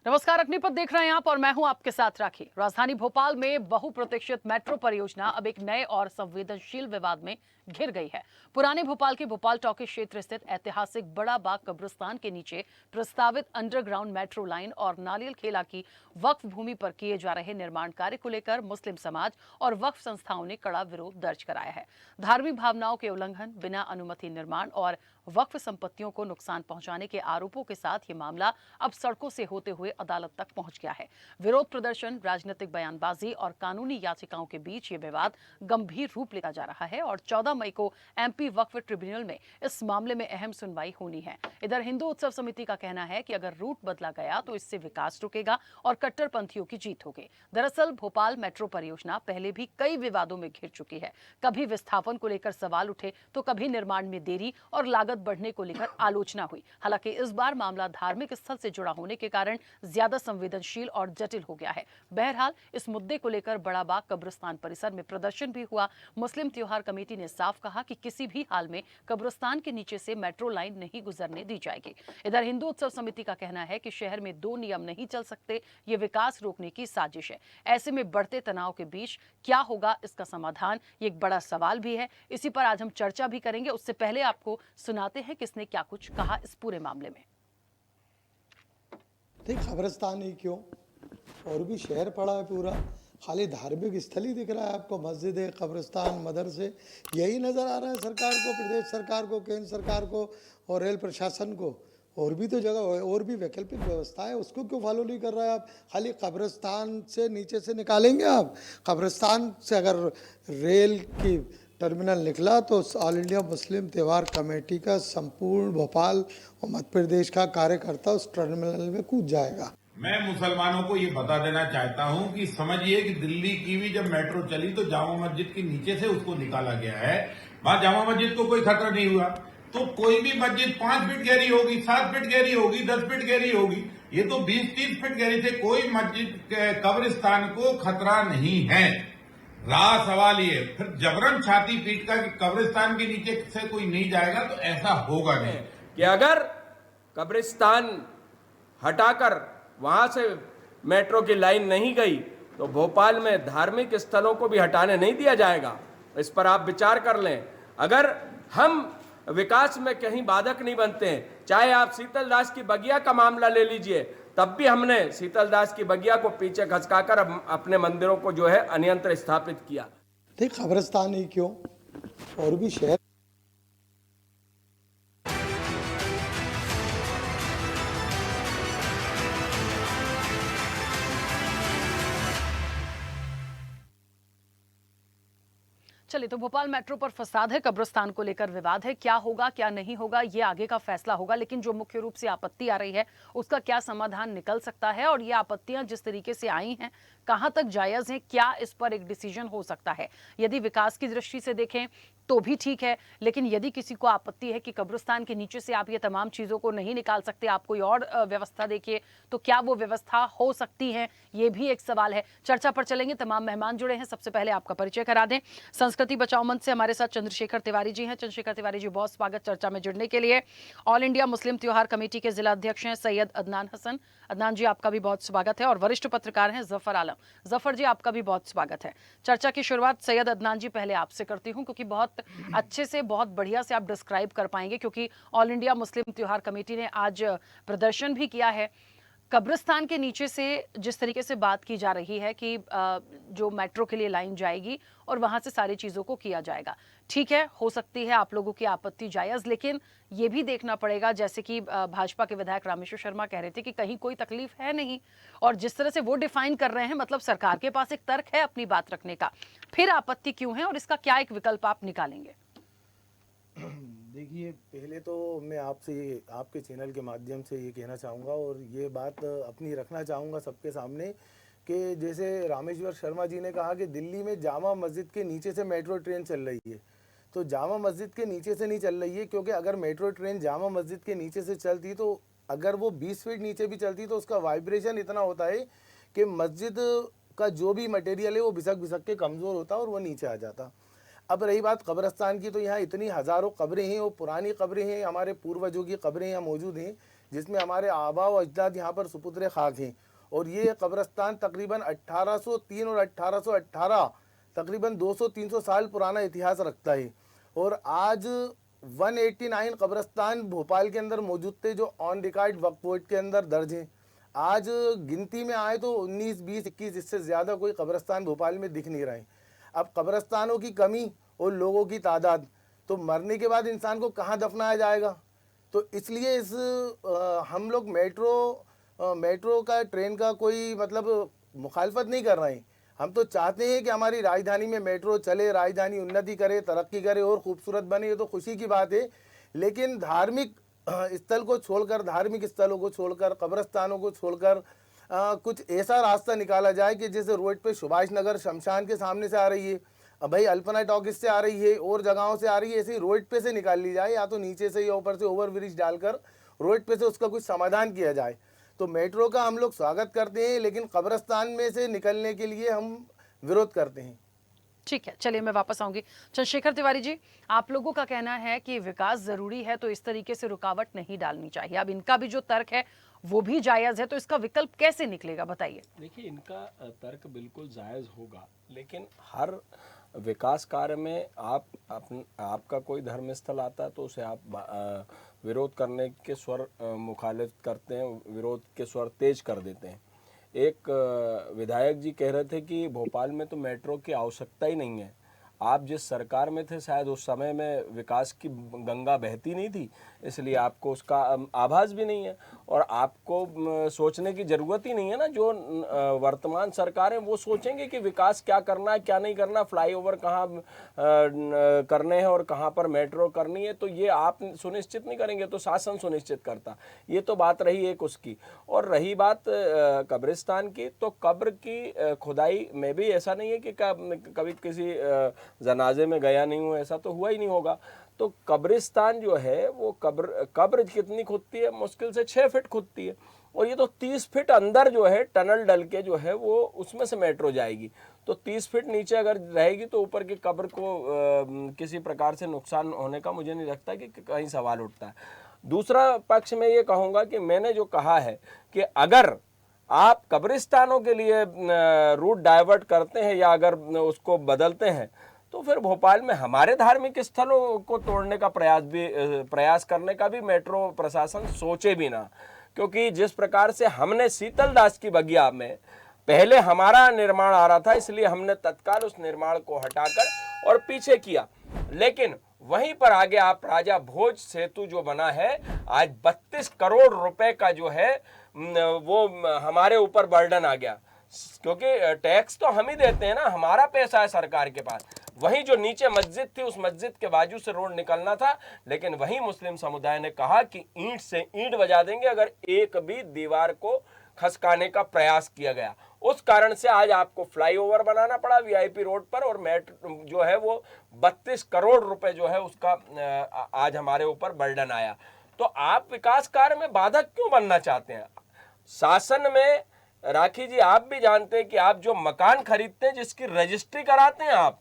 नमस्कार, अग्निपथ देख रहे हैं आप और मैं हूं आपके साथ राखी। राजधानी भोपाल में बहुप्रतीक्षित मेट्रो परियोजना अब एक नए और संवेदनशील विवाद में घिर गई है। पुराने भोपाल के भोपाल टॉकी क्षेत्र स्थित ऐतिहासिक बड़ा बाग कब्रिस्तान के नीचे प्रस्तावित अंडरग्राउंड मेट्रो लाइन और नारियल खेला की वक्फ भूमि पर किए जा रहे निर्माण कार्य को लेकर मुस्लिम समाज और वक्फ संस्थाओं ने कड़ा विरोध दर्ज कराया है। धार्मिक भावनाओं के उल्लंघन, बिना अनुमति निर्माण और वक्फ संपत्तियों को नुकसान पहुंचाने के आरोपों के साथ ये मामला अब सड़कों से होते हुए अदालत तक पहुंच गया है। विरोध प्रदर्शन, राजनीतिक बयानबाजी और कानूनी याचिकाओं के बीच ये विवाद गंभीर रूप लेता जा रहा है और 14 मई को एमपी वक्फ ट्रिब्यूनल में इस मामले में अहम सुनवाई होनी है। इधर हिंदू उत्सव समिति का कहना है कि अगर रूट बदला गया तो इससे विकास रुकेगा और कट्टरपंथियों की जीत होगी। दरअसल भोपाल मेट्रो परियोजना पहले भी कई विवादों में घिर चुकी है। कभी विस्थापन को लेकर सवाल उठे तो कभी निर्माण में देरी और लागत बढ़ने को लेकर आलोचना हुई। हालांकि इस बार मामला धार्मिक स्थल से जुड़ा होने के कारण ज्यादा संवेदनशील और जटिल हो गया है। बहरहाल इस मुद्दे को लेकर बड़ा बाग कब्रिस्तान परिसर में प्रदर्शन भी हुआ। मुस्लिम त्योहार कमेटी ने साफ कहा कि किसी भी हाल में कब्रिस्तान के नीचे से मेट्रो लाइन नहीं गुजरने दी जाएगी। इधर हिंदू उत्सव समिति का कहना है कि शहर में दो नियम नहीं चल सकते, ये विकास रोकने की साजिश है। ऐसे में बढ़ते तनाव के बीच क्या होगा इसका समाधान, ये एक बड़ा सवाल भी है। इसी पर आज हम चर्चा भी करेंगे। उससे पहले आपको सुनाते हैं किसने क्या कुछ कहा इस पूरे मामले में। ठीक, कब्रिस्तान ही क्यों, और भी शहर पड़ा है पूरा, खाली धार्मिक स्थल ही दिख रहा है आपको। मस्जिद है, कब्रिस्तान, मदरसे, यही नज़र आ रहा है सरकार को, प्रदेश सरकार को, केंद्र सरकार को और रेल प्रशासन को। और भी तो जगह, और भी वैकल्पिक व्यवस्था है, उसको क्यों फॉलो नहीं कर रहा है आप? खाली कब्रिस्तान से नीचे से निकालेंगे आप। कब्रिस्तान से अगर रेल की टर्मिनल निकला तो ऑल इंडिया मुस्लिम त्योहार कमेटी का संपूर्ण भोपाल और मध्य प्रदेश का कार्यकर्ता उस टर्मिनल में कूद जाएगा। मैं मुसलमानों को ये बता देना चाहता हूं कि समझिए कि दिल्ली की भी जब मेट्रो चली तो जामा मस्जिद के नीचे से उसको निकाला गया है। वहां जामा मस्जिद को कोई खतरा नहीं हुआ। तो कोई भी मस्जिद 5 फीट गहरी होगी, 7 फीट गहरी होगी, 10 फीट गहरी होगी, ये तो 20-30 फीट गहरी थे। कोई मस्जिद कब्रिस्तान को खतरा नहीं है। रहा सवाल ये, फिर जबरन छाती पीट का कि कब्रिस्तान के नीचे से कोई नहीं जाएगा, तो ऐसा होगा नहीं कि अगर कब्रिस्तान हटाकर वहां से मेट्रो की लाइन नहीं गई तो भोपाल में धार्मिक स्थलों को भी हटाने नहीं दिया जाएगा। इस पर आप विचार कर लें। अगर हम विकास में कहीं बाधक नहीं बनते हैं, चाहे आप शीतल दास की बगिया का मामला ले लीजिए, तब भी हमने शीतल दास की बगिया को पीछे खसकाकर अपने मंदिरों को जो है अन्यंत्र स्थापित किया। ठीक, कब्रिस्तान ही क्यों, और भी शहर। चलिए, तो भोपाल मेट्रो पर फसाद है, कब्रिस्तान को लेकर विवाद है। क्या होगा क्या नहीं होगा ये आगे का फैसला होगा, लेकिन जो मुख्य रूप से आपत्ति आ रही है उसका क्या समाधान निकल सकता है और ये आपत्तियां जिस तरीके से आई हैं कहां तक जायज हैं, क्या इस पर एक डिसीजन हो सकता है? यदि विकास की दृष्टि से देखें तो भी ठीक है, लेकिन यदि किसी को आपत्ति है कि कब्रिस्तान के नीचे से आप ये तमाम चीजों को नहीं निकाल सकते, आप कोई और व्यवस्था देखिए, तो क्या वो व्यवस्था हो सकती है? ये भी एक सवाल है। चर्चा पर चलेंगे। तमाम मेहमान जुड़े हैं। सबसे पहले आपका परिचय करा दें। संस्कृति बचाओ मंच से हमारे साथ चंद्रशेखर तिवारी जी हैं। चंद्रशेखर तिवारी जी, बहुत स्वागत चर्चा में जुड़ने के लिए। ऑल इंडिया मुस्लिम त्योहार कमेटी के जिला अध्यक्ष हैं सैयद अदनान हसन। अदनान जी, आपका भी बहुत स्वागत है। और वरिष्ठ पत्रकार हैं जफर आलम। जफर जी, आपका भी बहुत स्वागत है। चर्चा की शुरुआत सैयद अदनान जी पहले आपसे करती हूं, क्योंकि बहुत अच्छे से, बहुत बढ़िया से आप डिस्क्राइब कर पाएंगे, क्योंकि ऑल इंडिया मुस्लिम त्योहार कमेटी ने आज प्रदर्शन भी किया है। कब्रिस्तान के नीचे से जिस तरीके से बात की जा रही है कि जो मेट्रो के लिए लाइन जाएगी और वहां से सारी चीजों को किया जाएगा, ठीक है, हो सकती है आप लोगों की आपत्ति जायज, लेकिन ये भी देखना पड़ेगा, जैसे कि भाजपा के विधायक रामेश्वर शर्मा कह रहे थे कि कहीं कोई तकलीफ है नहीं, और जिस तरह से वो डिफाइन कर रहे हैं, मतलब सरकार के पास एक तर्क है अपनी बात रखने का, फिर आपत्ति क्यों है और इसका क्या एक विकल्प आप निकालेंगे? देखिए, पहले तो मैं आपसे आपके चैनल के माध्यम से ये कहना चाहूँगा और ये बात अपनी रखना चाहूँगा सबके सामने कि जैसे रामेश्वर शर्मा जी ने कहा कि दिल्ली में जामा मस्जिद के नीचे से मेट्रो ट्रेन चल रही है, तो जामा मस्जिद के नीचे से नहीं चल रही है, क्योंकि अगर मेट्रो ट्रेन जामा मस्जिद के नीचे से चलती तो अगर वो 20 फीट नीचे भी चलती तो उसका वाइब्रेशन इतना होता है कि मस्जिद का जो भी मटेरियल है वो भिसक के कमज़ोर होता और वो नीचे आ जाता। अब रही बात कब्रिस्तान की, तो यहाँ इतनी हज़ारों कब्रें हैं, वो पुरानी कब्रें हैं, हमारे पूर्वजों की कब्रें यहाँ मौजूद हैं, जिसमें हमारे आबा व अजदाद यहाँ पर सुपुत्र खाक हैं। और ये कब्रिस्तान तकरीबन 1803 और 1818 तकरीबन 200-300 साल पुराना इतिहास रखता है। और आज 189 कब्रिस्तान भोपाल के अंदर मौजूद थे जो ऑन रिकॉर्ड वक्फ बोर्ड के अंदर दर्ज हैं। आज गिनती में आए तो 19, 20, 21 इससे ज़्यादा कोई कब्रिस्तान भोपाल में दिख नहीं रहे। अब कब्रिस्तानों की कमी और लोगों की तादाद, तो मरने के बाद इंसान को कहाँ दफनाया जाएगा। तो इसलिए हम लोग मेट्रो का, ट्रेन का कोई मतलब मुखालफत नहीं कर रहे हैं। हम तो चाहते हैं कि हमारी राजधानी में मेट्रो चले, राजधानी उन्नति करे, तरक्की करे और खूबसूरत बने, ये तो खुशी की बात है। लेकिन धार्मिक स्थल को छोड़कर, धार्मिक स्थलों को छोड़कर, कब्रिस्तानों को छोड़कर कुछ ऐसा रास्ता निकाला जाए कि जैसे रोड पे सुभाष नगर शमशान के सामने से आ रही है, अब भाई अल्पना टॉकीज से आ रही है और जगहों से आ रही है, ऐसे ही रोड पे से निकाल ली जाए, या तो नीचे से या ऊपर से ओवर ब्रिज डालकर रोड पे से उसका कुछ समाधान किया जाए। तो मेट्रो का हम लोग स्वागत करते हैं, लेकिन कब्रिस्तान में से निकलने के लिए हम विरोध करते हैं। ठीक है, चलिए मैं वापस आऊंगी। चंद्रशेखर तिवारी जी, आप लोगों का कहना है कि विकास जरूरी है तो इस तरीके से रुकावट नहीं डालनी चाहिए। अब इनका भी जो तर्क है वो भी जायज है, तो इसका विकल्प कैसे निकलेगा, बताइए। देखिए, इनका तर्क बिल्कुल जायज होगा, लेकिन हर विकास कार्य में आपका कोई धर्म स्थल आता है तो उसे आप विरोध करने के स्वर मुखालिफ करते हैं, विरोध के स्वर तेज कर देते हैं। एक विधायक जी कह रहे थे कि भोपाल में तो मेट्रो की आवश्यकता ही नहीं है। आप जिस सरकार में थे शायद उस समय में विकास की गंगा बहती नहीं थी, इसलिए आपको उसका आभास भी नहीं है और आपको सोचने की ज़रूरत ही नहीं है ना। जो वर्तमान सरकारें वो सोचेंगे कि विकास क्या करना है, क्या नहीं करना, फ्लाईओवर कहाँ करने हैं और कहाँ पर मेट्रो करनी है, तो ये आप सुनिश्चित नहीं करेंगे, तो शासन सुनिश्चित करता। ये तो बात रही एक उसकी। और रही बात कब्रिस्तान की, तो कब्र की खुदाई में भी ऐसा नहीं है कि कभी किसी जनाजे में गया नहीं हूँ, ऐसा तो हुआ ही नहीं होगा। तो कब्रिस्तान जो है वो कब्र कितनी खुदती है, मुश्किल से 6 फीट खुदती है, और ये तो 30 फीट अंदर जो है टनल डल के जो है वो उसमें से मेट्रो जाएगी। तो 30 फीट नीचे अगर रहेगी तो ऊपर की कब्र को किसी प्रकार से नुकसान होने का मुझे नहीं लगता कि कहीं सवाल उठता है। दूसरा पक्ष में ये कहूँगा कि मैंने जो कहा है कि अगर आप कब्रिस्तानों के लिए रूट डाइवर्ट करते हैं या अगर उसको बदलते हैं तो फिर भोपाल में हमारे धार्मिक स्थलों को तोड़ने का प्रयास करने का भी मेट्रो प्रशासन सोचे भी ना। क्योंकि जिस प्रकार से हमने शीतल दास की बगिया में पहले हमारा निर्माण आ रहा था, इसलिए हमने तत्काल उस निर्माण को हटाकर और पीछे किया, लेकिन वहीं पर आगे आप राजा भोज सेतु जो बना है, आज 32 करोड़ रुपए का जो है वो हमारे ऊपर बर्डन आ गया, क्योंकि टैक्स तो हम ही देते हैं ना, हमारा पैसा है सरकार के पास। वहीं जो नीचे मस्जिद थी, उस मस्जिद के बाजू से रोड निकलना था, लेकिन वहीं मुस्लिम समुदाय ने कहा कि ईंट से ईंट बजा देंगे अगर एक भी दीवार को खसकाने का प्रयास किया गया। उस कारण से आज आपको फ्लाईओवर बनाना पड़ा वीआईपी रोड पर, और मेट्रो जो है वो 32 करोड़ रुपए जो है उसका आज हमारे ऊपर बर्डन आया। तो आप विकास कार्य में बाधक क्यों बनना चाहते हैं? शासन में राखी जी आप भी जानते हैं कि आप जो मकान खरीदते हैं, जिसकी रजिस्ट्री कराते हैं आप,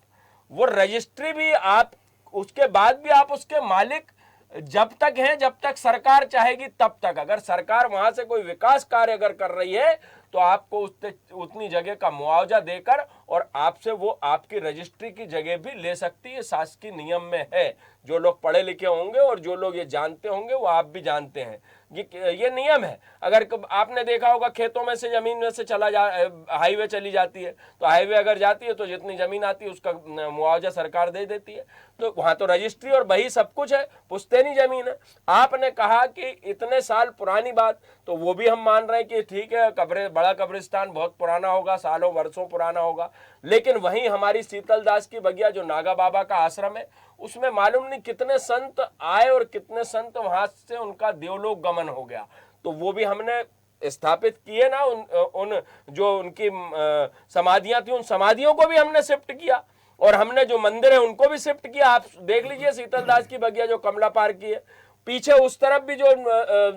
वो रजिस्ट्री भी आप उसके बाद भी आप उसके मालिक जब तक हैं, जब तक सरकार चाहेगी तब तक। अगर सरकार वहां से कोई विकास कार्य अगर कर रही है तो आपको उतनी जगह का मुआवजा देकर और आपसे वो आपकी रजिस्ट्री की जगह भी ले सकती है। शासकीय नियम में है, जो लोग पढ़े लिखे होंगे और जो लोग ये जानते होंगे वो आप भी जानते हैं, ये नियम है। अगर आपने देखा होगा खेतों में से जमीन में से हाईवे चली जाती है, तो हाईवे अगर जाती है तो जितनी जमीन आती है उसका मुआवजा सरकार दे देती है। तो वहां तो रजिस्ट्री और बही सब कुछ है, पुश्तैनी जमीन है। आपने कहा कि इतने साल पुरानी बात, तो वो भी हम मान रहे हैं कि ठीक है, बड़ा कब्रिस्तान बहुत पुराना होगा, सालों वर्षों पुराना होगा, लेकिन वहीं हमारी शीतल दास की बगिया जो नागा बाबा का आश्रम है, उसमें मालूम नहीं कितने संत आए और कितने संत वहां से उनका देवलोक गमन हो गया। तो वो भी हमने स्थापित किए ना, उन जो उनकी समाधियां थी, उन समाधियों को भी हमने शिफ्ट किया, और हमने जो मंदिर है उनको भी शिफ्ट किया। आप देख लीजिए शीतल दास की बगिया जो कमला पार्क की है, पीछे उस तरफ भी जो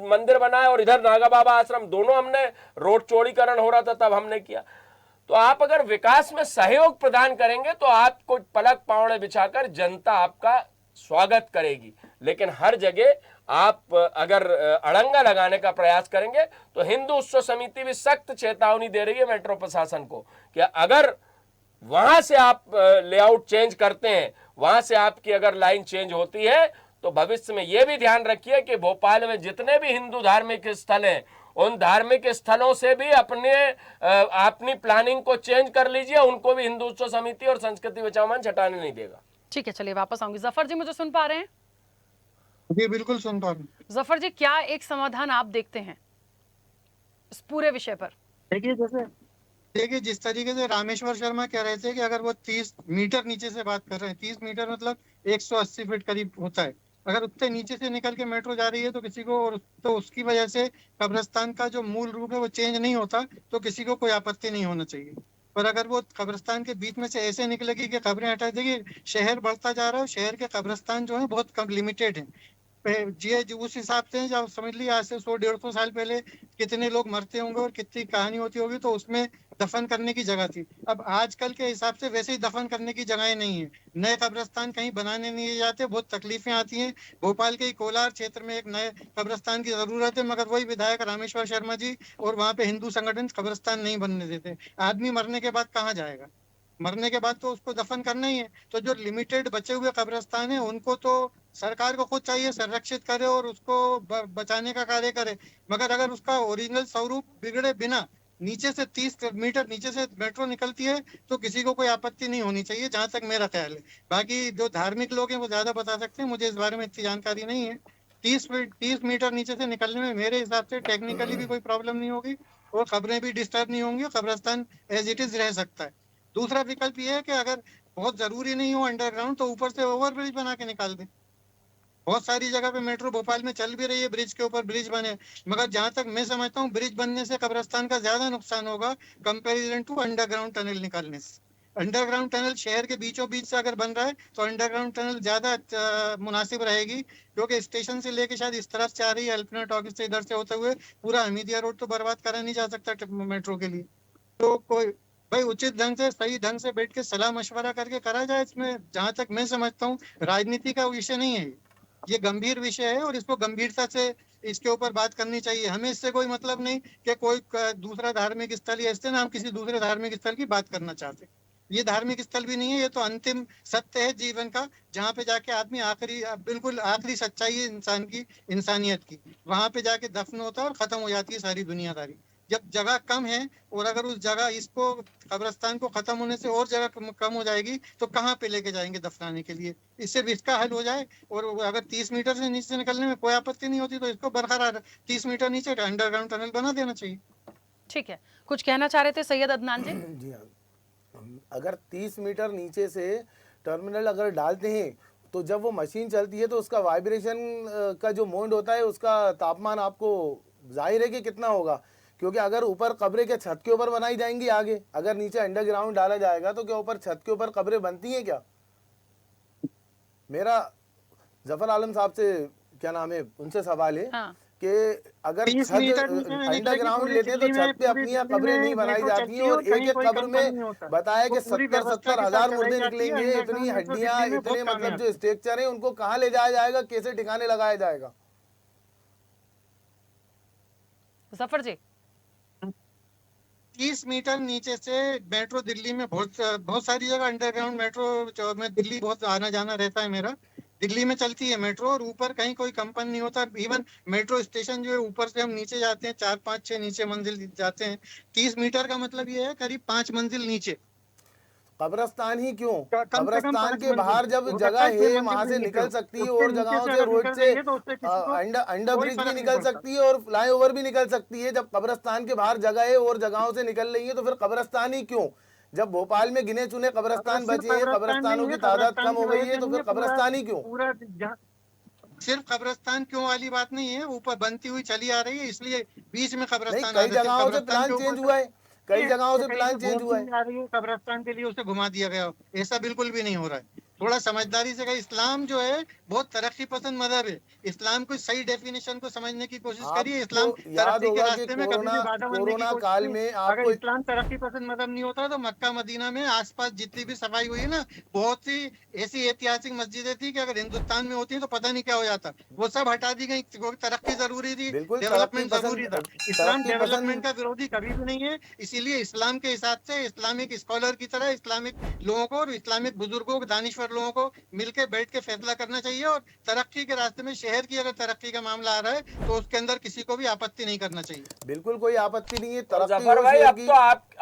मंदिर बना है और इधर नागा बाबा आश्रम, दोनों हमने रोड चौड़ीकरण हो रहा था तब हमने किया। तो आप अगर विकास में सहयोग प्रदान करेंगे तो आपको पलक पावड़े बिछाकर जनता आपका स्वागत करेगी, लेकिन हर जगह आप अगर अड़ंगा लगाने का प्रयास करेंगे तो हिंदू उत्सव समिति भी सख्त चेतावनी दे रही है मेट्रो प्रशासन को कि अगर वहां से आप लेआउट चेंज करते हैं, वहां से आपकी अगर लाइन चेंज होती है तो भविष्य में यह भी ध्यान रखिए कि भोपाल में जितने भी हिंदू धार्मिक स्थल हैं उन धार्मिक स्थलों से भी अपनी प्लानिंग को चेंज कर लीजिए, उनको भी हिंदू उत्सव समिति और संस्कृति बचाओ मंच हटाने नहीं देगा। ठीक है, चलिए वापस आऊंगी। जफर जी, मुझे सुन पा रहे हैं? जी बिल्कुल सुन पा रहे हैं। जफर जी, क्या एक समाधान आप देखते हैं इस पूरे विषय पर? देखिए जिस तरीके से रामेश्वर शर्मा कह रहे थे कि अगर वो 30 मीटर नीचे से बात कर रहे हैं, 30 मीटर मतलब 180 फीट करीब होता है, अगर उतने नीचे से निकल के मेट्रो जा रही है तो किसी को, और तो उसकी वजह से कब्रिस्तान का जो मूल रूप है वो चेंज नहीं होता तो किसी को कोई आपत्ति नहीं होना चाहिए। पर अगर वो कब्रिस्तान के बीच में से ऐसे निकलेगी कि कब्रें हटा देगी, शहर बढ़ता जा रहा है, शहर के कब्रिस्तान जो है बहुत कम लिमिटेड है। जी जी, उस हिसाब से जब समझ लीजिए आज से 100-150 साल पहले कितने लोग मरते होंगे और कितनी कहानी होती होगी, तो उसमें दफन करने की जगह थी। अब आजकल के हिसाब से वैसे ही दफन करने की जगहें नहीं है, नए कब्रिस्तान कहीं बनाने नहीं जाते, बहुत तकलीफें आती हैं। भोपाल के ही कोलार क्षेत्र में एक नए कब्रिस्तान की जरूरत है, मगर वही विधायक रामेश्वर शर्मा जी और वहाँ पे हिंदू संगठन कब्रिस्तान नहीं बनने देते। आदमी मरने के बाद कहाँ जाएगा? मरने के बाद तो उसको दफन करना ही है। तो जो लिमिटेड बचे हुए कब्रिस्तान है उनको तो सरकार को खुद चाहिए संरक्षित करे और उसको बचाने का कार्य करे, मगर अगर उसका ओरिजिनल स्वरूप बिगड़े बिना नीचे से 30 मीटर नीचे से मेट्रो निकलती है तो किसी को कोई आपत्ति नहीं होनी चाहिए, जहां तक मेरा ख्याल है। बाकी जो धार्मिक लोग हैं वो ज्यादा बता सकते हैं, मुझे इस बारे में इतनी जानकारी नहीं है। 30 मीटर नीचे से निकलने में मेरे हिसाब से टेक्निकली भी कोई प्रॉब्लम नहीं होगी और खबरें भी डिस्टर्ब नहीं होंगी, कब्रिस्तान एज इट इज रह सकता है। दूसरा विकल्प ये है कि अगर बहुत जरूरी नहीं हो अंडरग्राउंड तो ऊपर से ओवरब्रिज बना के निकाल दें। बहुत सारी जगह पे मेट्रो भोपाल में चल भी रही है, ब्रिज के ऊपर ब्रिज बने, मगर जहां तक मैं समझता हूँ ब्रिज बनने से कब्रिस्तान का ज्यादा नुकसान होगा कंपैरिजन टू अंडरग्राउंड टनल निकालने से। अंडरग्राउंड टनल शहर के बीचों बीच से अगर बन रहा है तो अंडरग्राउंड टनल ज्यादा मुनासिब रहेगी, क्योंकि स्टेशन से लेके शायद इस तरफ से आ रही है अल्पना टॉकीज से, इधर से होते हुए पूरा हमीदिया रोड तो बर्बाद करा नहीं जा सकता मेट्रो के लिए। तो कोई भाई उचित ढंग से सही ढंग से बैठ के सलाह मशवरा करके करा जाए। इसमें जहां तक मैं समझता हूँ राजनीति का विषय नहीं है, ये गंभीर विषय है और इसको गंभीरता से इसके ऊपर बात करनी चाहिए। हमें इससे कोई मतलब नहीं कि कोई दूसरा धार्मिक स्थल या इससे ना हम किसी दूसरे धार्मिक स्थल की बात करना चाहते। ये धार्मिक स्थल भी नहीं है, ये तो अंतिम सत्य है जीवन का, जहाँ पे जाके आदमी आखिरी बिल्कुल आखिरी सच्चाई है इंसान की, इंसानियत की, वहां पे जाके दफन होता है और खत्म हो जाती है सारी दुनियादारी। जब जगह कम है और अगर उस जगह इसको कब्रिस्तान को खत्म होने से और जगह कम हो जाएगी तो कहाँ पे लेके जाएंगे दफनाने के लिए? इससे भी इसका हल हो जाए और अगर 30 मीटर से नीचे निकलने में कोई आपत्ति नहीं होती तो इसको बरकरार 30 मीटर नीचे अंडरग्राउंड टनल बना देना चाहिए। ठीक है, कुछ कहना चाह रहे थे सैयद अदनान जी? जी हाँ, अगर 30 मीटर नीचे से टर्मिनल अगर डालते हैं तो जब वो मशीन चलती है तो उसका वाइब्रेशन का जो मोड होता है उसका तापमान आपको जाहिर है कि कितना होगा, क्योंकि अगर ऊपर कब्रें क्या छत के ऊपर बनाई जाएंगी आगे, अगर नीचे अंडरग्राउंड डाला जाएगा तो क्या ऊपर छत के ऊपर कब्रें बनती हैं क्या? मेरा जफर आलम साहब से क्या नाम है उनसे सवाल है कि अगर अंडरग्राउंड लेते हैं तो छत पे अपनी कब्रें नहीं बनाई जाती हैं और एक एक कब्र में बताया कि 70-70 हजार मुर्दे निकलेंगे, इतनी हड्डियां, इतने मतलब जो स्ट्रक्चर है उनको कहाँ ले जाया जाएगा, कैसे ठिकाने लगाया जाएगा? जफर जी, 30 मीटर नीचे से मेट्रो दिल्ली में बहुत सारी जगह अंडरग्राउंड मेट्रो में दिल्ली बहुत आना जाना रहता है मेरा, दिल्ली में चलती है मेट्रो और ऊपर कहीं कोई कंपन नहीं होता। इवन मेट्रो स्टेशन जो है ऊपर से हम नीचे जाते हैं 4-5-6 नीचे मंजिल जाते हैं। 30 मीटर का मतलब ये है करीब 5 मंजिल नीचे। कब्रिस्तान ही क्यों, कब्रिस्तान के बाहर जब जगह है वहां से निकल सकती है और जगहों से रोड से अंडर ब्रिज भी निकल सकती है और फ्लाईओवर भी निकल सकती है। जब कब्रिस्तान के बाहर जगह है और जगहों से निकल रही है तो फिर कब्रिस्तान ही क्यों? जब भोपाल में गिने चुने कब्रिस्तान बचे हैं, कब्रिस्तानों की तादाद कम हो गई है, तो फिर कब्रिस्तान ही क्यों? सिर्फ कब्रिस्तान क्यों वाली बात नहीं है, ऊपर बनती हुई चली आ रही है इसलिए बीच में कब्रिस्तान। कई जगहों से प्लान चेंज हुआ है, कई जगहों से प्लान चेंज हुआ है, कब्रिस्तान के लिए उसे घुमा दिया गया, ऐसा बिल्कुल भी नहीं हो रहा है। थोड़ा समझदारी से, इस्लाम जो है बहुत तरक्की पसंद मजहब है। इस्लाम को सही डेफिनेशन को समझने की कोशिश करिए। आपको इस्लाम याद तरक्की के होगा कि रास्ते में कभी भी बाधा बनने की कोरोना कोशिश काल नहीं। में अगर आपको इस्लाम तरक्की पसंद मजहब नहीं होता तो मक्का मदीना में आसपास जितनी भी सफाई हुई है ना, बहुत सी ऐसी ऐतिहासिक मस्जिदें थी कि अगर हिंदुस्तान में होती तो पता नहीं क्या हो जाता। वो सब हटा दी गई क्योंकि तरक्की जरूरी थी, बिल्कुल डेवलपमेंट जरूरी था। इस्लाम तरक्की डेवलपमेंट पसंद का विरोधी कभी भी नहीं है। इसीलिए इस्लाम के हिसाब से इस्लामिक स्कॉलर की तरह इस्लामिक लोगों को और इस्लामिक बुजुर्गों को, दानिश्वर लोगों को मिलकर बैठ के फैसला करना चाहिए। और तरक्की के रास्ते में शहर की अगर तरक्की का मामला आ रहा है तो उसके अंदर किसी को भी आपत्ति नहीं करना चाहिए। बिल्कुल कोई आपत्ति नहीं है। और तरक्की जफर हो भाई, शहर अब की। तो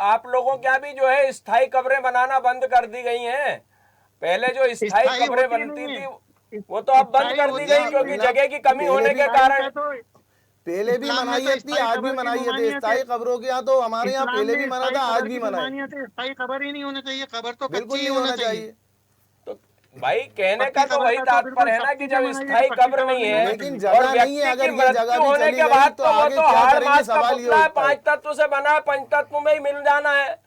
आप लोगों क्या भी जो है स्थायी कब्रें बनाना बंद कर दी गई हैं। पहले जो स्थायी स्थायी कब्रें होती बनती नहीं थी है। वो तो अब बंद स्थायी कर दी होती गई नहीं क्योंकि है। जगह की कमी पहले होने भी के कारण। पहले भी इस्लाम में तो मनाहियत थी, स्थायी आज भी कब्र की मनाहियत है। ममानियत स्थायी है। कब्रों के यहाँ तो हमारे यहाँ इस्लाम पहले में भी मना स्थायी था, आज कब्र भी की मना है। ममानियत है। स्थायी कब्र ही नहीं होना चाहिए, कब्र तो बिल्कुल कच्ची ही नहीं होना होना चाहिए। चाहिए। तो भाई कहने पक्की का तो कब्र वही का तो बिल्कुल तात्पर्य है ना कि पक्की जब जमाना है, स्थायी पक्की कब्र कब्र नहीं नहीं है होना लेकिन चाहिए। और जगह नहीं है, व्यक्ति की अगर ये जगह मृत्यु भी होने चली के गई बाद तो तो वो आगे तो क्या हाड़ करेंगे, मास का सवाल ये पुतला है, उठता है। 5 तत्व से बना है, पंचतत्व में ही मिल जाना है।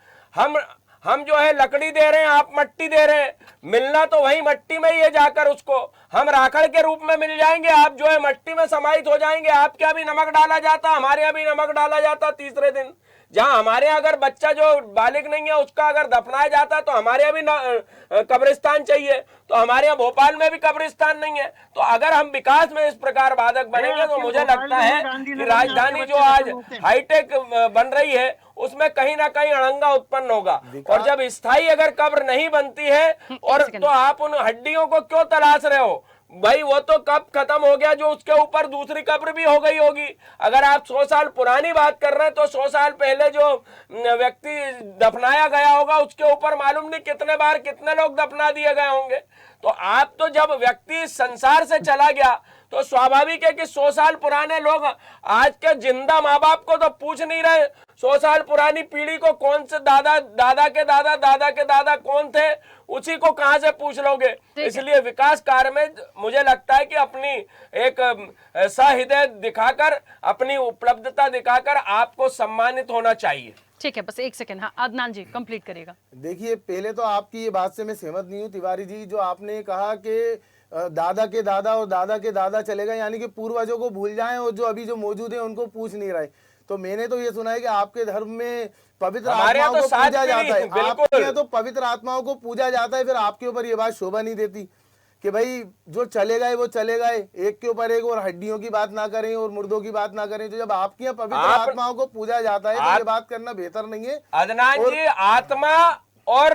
हम जो है लकड़ी दे रहे हैं, आप मट्टी दे रहे हैं, मिलना तो वही मट्टी में ही है जाकर। उसको हम राखड़ के रूप में मिल जाएंगे, आप जो है मट्टी में समाहित हो जाएंगे। आपके यहाँ भी नमक डाला जाता, हमारे यहाँ भी नमक डाला जाता तीसरे दिन। जहां हमारे यहाँ अगर बच्चा जो बालिग नहीं है उसका अगर दफनाया जाता तो हमारे यहाँ भी कब्रिस्तान चाहिए। तो हमारे यहाँ भोपाल में भी कब्रिस्तान नहीं है। तो अगर हम विकास में इस प्रकार बाधक बनेंगे तो मुझे लगता है कि राजधानी जो आज हाईटेक बन रही है उसमें कहीं ना कहीं अड़ंगा उत्पन्न होगा। और जब स्थायी अगर कब्र नहीं बनती है और तो आप उन हड्डियों को क्यों तलाश रहे हो भाई? वो तो कब खत्म हो गया जो उसके ऊपर दूसरी कब्र भी हो गई होगी। अगर आप 100 साल पुरानी बात कर रहे हैं तो 100 साल पहले जो व्यक्ति दफनाया गया होगा उसके ऊपर मालूम नहीं कितने बार कितने लोग दफना दिए गए होंगे। तो आप तो जब व्यक्ति संसार से चला गया तो स्वाभाविक है कि 100 साल पुराने लोग आज के जिंदा माँ बाप को तो पूछ नहीं रहे 100 साल पुरानी पीढ़ी को कौन से दादा दादा के दादा दादा के दादा कौन थे, उसी को कहां से पूछ लोगे। इसलिए विकास कार्य में मुझे लगता है कि अपनी एक सहृदय दिखाकर, अपनी उपलब्धता दिखाकर आपको सम्मानित होना चाहिए। ठीक है, बस एक सेकंड। हाँ, अदनान जी कंप्लीट करिएगा। देखिए, पहले तो आपकी ये बात से मैं सहमत नहीं हूँ तिवारी जी। जो आपने कहा कि दादा के दादा और दादा के दादा चलेगा, यानी कि पूर्वजों को भूल जाएं और जो अभी जो मौजूद है उनको पूछ नहीं रहे। तो मैंने तो ये सुना है कि आपके धर्म में पवित्र आत्माओं को पूजा जाता है। आपके यहाँ तो पवित्र आत्माओं को पूजा जाता है, फिर आपके ऊपर ये बात शोभा नहीं देती कि भाई जो चले गए वो चले गए, एक के ऊपर एक, और हड्डियों की बात ना करें और मुर्दों की बात ना करें। तो जब आपके यहाँ पवित्र आत्माओं को पूजा जाता है तो ये बात करना बेहतर नहीं है। अदनान जी, आत्मा और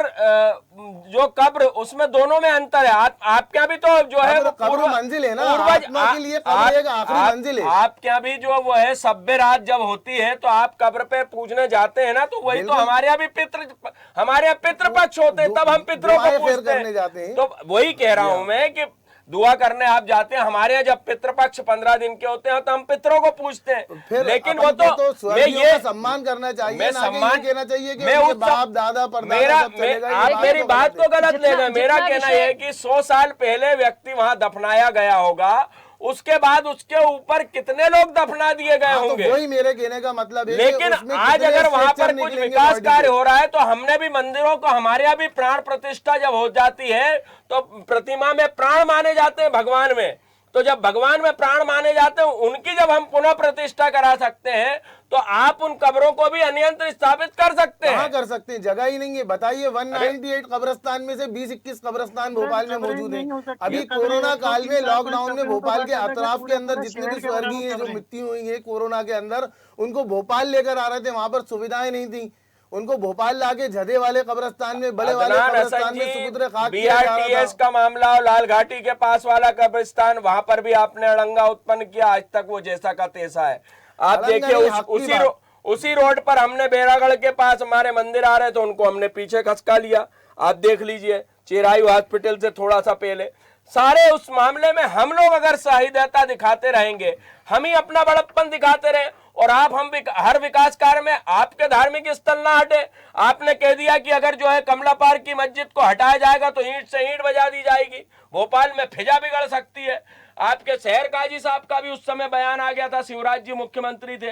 जो कब्र, उसमें दोनों में अंतर है। आपके यहाँ भी तो जो है वो कब्र मंजिल है ना, आत्मा के लिए कब्र एक आखिरी मंजिल है। आपके यहाँ भी जो वो है सभ्य रात जब होती है तो आप कब्र पे पूजने जाते हैं ना, तो वही तो हमारे यहाँ भी हमारे यहाँ पितृपक्ष होते हैं, तब हम पितरों को पूजते हैं। तो वही कह रहा हूं मैं कि दुआ करने आप जाते हैं। हमारे यहाँ जब पितृपक्ष 15 दिन के होते हैं तो हम पितरों को पूछते हैं। लेकिन वो तो मैं ये सम्मान करना चाहिए, मैं सम्मान कहना चाहिए कि मैं उनके बाप दादा परदादा सब चले गए। आप मेरी बात को गलत ले गए। मेरा कहना यह है कि 100 साल पहले व्यक्ति वहां दफनाया गया होगा, उसके बाद उसके ऊपर कितने लोग दफना दिए गए होंगे। वही मेरे कहने का मतलब है। लेकिन आज अगर वहां पर कुछ विकास कार्य हो रहा है तो हमने भी मंदिरों को, हमारे यहाँ भी प्राण प्रतिष्ठा जब हो जाती है तो प्रतिमा में प्राण माने जाते हैं भगवान में। तो जब भगवान में प्राण माने जाते हैं उनकी जब हम पुनः प्रतिष्ठा करा सकते हैं तो आप उन कब्रों को भी अनियंत्रित स्थापित कर सकते हैं। कहाँ कर सकते हैं? जगह ही नहीं है। बताइए, 198 कब्रिस्तान में से 20-21 कब्रिस्तान भोपाल में मौजूद है। अभी कोरोना काल में, लॉकडाउन में भोपाल के अतराफ के अंदर जितने भी स्वर्गीय हैं जो मृत्यु हुई है कोरोना के अंदर, उनको भोपाल लेकर आ रहे थे। वहां पर सुविधाएं नहीं थी, उनको भोपाल लाके झदे वाले कब्रिस्तान में, बड़े वाले कब्रिस्तान में सुपुत्र खाक किया जा रहा था। BRTS का मामला और लाल घाटी के पास वाला कब्रिस्तान, वहां पर भी आपने अड़ंगा उत्पन्न किया। आज तक वो जैसा का तैसा है। आप देखिए उसी रोड पर हमने बेरागढ़ के पास हमारे मंदिर आ रहे थे, उनको हमने पीछे खसका लिया। आप देख लीजिए चिरायु हॉस्पिटल से थोड़ा सा पहले। सारे उस मामले में हम लोग अगर सहृदयता दिखाते रहेंगे, हम ही अपना बड़प्पन दिखाते रहे और हम हर विकास कार्य में आपके धार्मिक स्थल ना हटे। आपने कह दिया कि अगर जो है कमला पार्क की मस्जिद को हटाया जाएगा तो ईंट से ईंट बजा दी जाएगी, भोपाल में फिजा बिगड़ सकती है। आपके शहर काजी साहब का भी उस समय बयान आ गया था, शिवराज जी मुख्यमंत्री थे,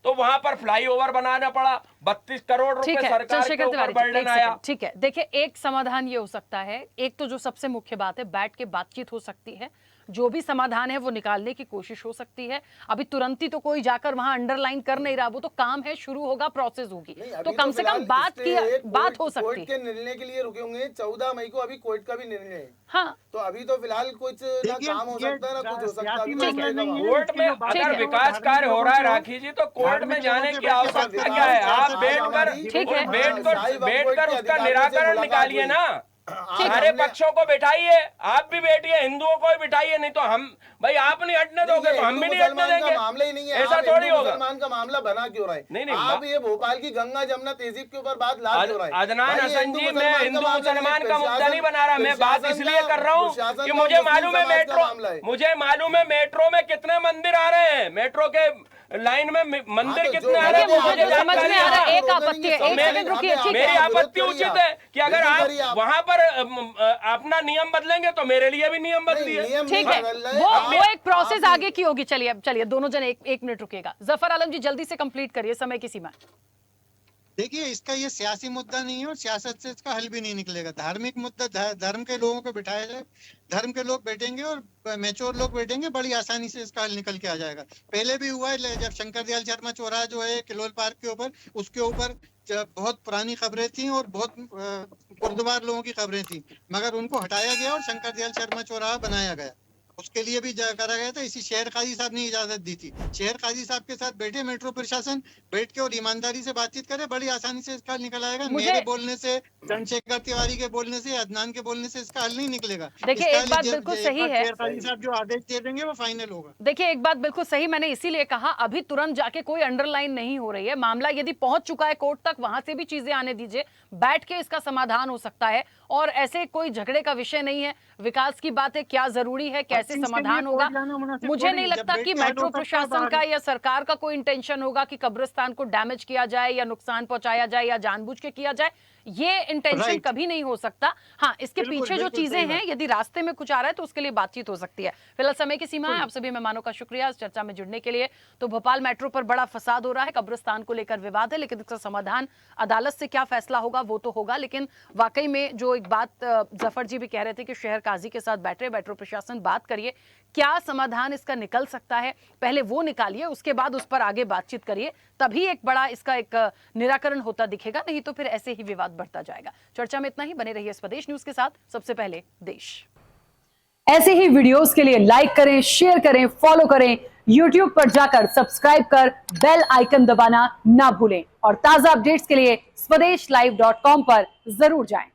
तो वहां पर फ्लाईओवर बनाना पड़ा, 32 करोड़ रुपए सरकार के ऊपर बर्डन आया। ठीक है, देखिए एक समाधान ये हो सकता है, एक तो जो सबसे मुख्य बात है, बैठ के बातचीत हो सकती है। जो भी समाधान है वो निकालने की कोशिश हो सकती है। अभी तुरंत ही तो कोई जाकर वहां अंडरलाइन कर नहीं रहा, वो तो काम है, शुरू होगा, प्रोसेस होगी, तो कम से कम बात हो सकती कोर्ट के निर्णय के लिए रुके होंगे। 14 मई को अभी कोर्ट का भी निर्णय है। हाँ, तो अभी तो फिलहाल कुछ ना काम हो सकता है ना कुछ हो सकता है। अभी तो ठीक है। कोर्ट में अगर विकास कार्य हो रहा है राखी जी, तो कोर्ट में जाने की आवश्यकता क्या है? आप बैठकर उसका निराकरण निकालिए ना, सारे पक्षों को बैठाइए, आप भी बैठिए, हिंदुओं को भी बैठाइए, नहीं तो हम भाई आप नहीं हटने दोगे तो हम भी नहीं हटने देंगे। मामला ही नहीं है, ऐसा थोड़ी होगा। मुसलमान का मामला बना क्यों रहा है? नहीं, आप ये भोपाल की गंगा जमुना तहजीब के ऊपर बात ला क्यों रहा है? अदनान हसन जी, मैं हिंदू मुसलमान का मुद्दा नहीं बना रहा, मैं बात इसलिए कर रहा हूँ कि मुझे मालूम है मेट्रो में कितने मंदिर आ रहे हैं, मेट्रो के लाइन में मंदिर कितने आ रहे हैं, मुझे समझ में आ रहा है। एक आपत्ति है, एक सेकंड रुकिए, ठीक है। मेरी आपत्ति उचित है कि अगर आप वहां पर अपना नियम बदलेंगे तो मेरे लिए भी नियम बदलिए। ठीक है, वो एक प्रोसेस आगे की होगी। चलिए दोनों जन एक मिनट रुकेगा। जफर आलम जी जल्दी से कंप्लीट करिए, समय की सीमा। देखिए, इसका ये सियासी मुद्दा नहीं है और सियासत से इसका हल भी नहीं निकलेगा। धार्मिक मुद्दा, धर्म के लोगों को बिठाया जाए, धर्म के लोग बैठेंगे और मैच्योर लोग बैठेंगे, बड़ी आसानी से इसका हल निकल के आ जाएगा। पहले भी हुआ है, जब शंकर दयाल शर्मा चौराहा जो है किलोल पार्क के ऊपर, उसके ऊपर बहुत पुरानी खबरें थी और बहुत बुर्दबार लोगों की खबरें थी, मगर उनको हटाया गया और शंकर दयाल शर्मा चौराहा बनाया गया। उसके लिए भी करा गया था, इसी शहर काजी साहब ने इजाजत दी थी। शहर काजी साहब के साथ बैठे मेट्रो प्रशासन, बैठ के और ईमानदारी से बातचीत करे, बड़ी आसानी से इसका हल निकल आएगा। मेरे बोलने से, चंद्रशेखर तिवारी के बोलने से, अदनान के बोलने से इसका हल नहीं निकलेगा। देखिए, एक बात बिल्कुल सही है, शहर काजी साहब जो आदेश दे देंगे वो फाइनल होगा। देखिए, एक बात बिल्कुल सही, मैंने इसीलिए कहा अभी तुरंत जाके कोई अंडरलाइन नहीं हो रही है। मामला यदि पहुंच चुका है कोर्ट तक, वहां से भी चीजें आने दीजिए, बैठ के इसका समाधान हो सकता है। और ऐसे कोई झगड़े का विषय नहीं है, विकास की बात है, क्या जरूरी है, कैसे समाधान होगा। मुझे नहीं लगता कि मेट्रो प्रशासन का या सरकार का कोई इंटेंशन होगा कि कब्रिस्तान को डैमेज किया जाए या नुकसान पहुंचाया जाए या जानबूझ के किया जाए। ये इंटेंशन कभी नहीं हो सकता। हाँ, इसके पीछे जो चीजें हैं, यदि रास्ते में कुछ आ रहा है तो उसके लिए बातचीत हो सकती है। फिलहाल समय की सीमा है। आप सभी मेहमानों का शुक्रिया इस चर्चा में जुड़ने के लिए। तो भोपाल मेट्रो पर बड़ा फसाद हो रहा है, कब्रिस्तान को लेकर विवाद है, लेकिन इसका समाधान अदालत से क्या फैसला होगा वो तो होगा। लेकिन वाकई में जो एक बात जफर जी भी कह रहे थे कि शहर काजी के साथ बैठे मेट्रो प्रशासन, बात करिए क्या समाधान इसका निकल सकता है, पहले वो निकालिए, उसके बाद उस पर आगे बातचीत करिए, तभी एक बड़ा इसका एक निराकरण होता दिखेगा। नहीं तो फिर ऐसे ही विवाद बढ़ता जाएगा। चर्चा में इतना ही। बने रहिए स्वदेश न्यूज के साथ। सबसे पहले देश। ऐसे ही वीडियोस के लिए लाइक करें, शेयर करें, फॉलो करें। YouTube पर जाकर सब्सक्राइब कर बेल आइकन दबाना ना भूलें और ताजा अपडेट्स के लिए स्वदेशलाइव.com पर जरूर जाएं।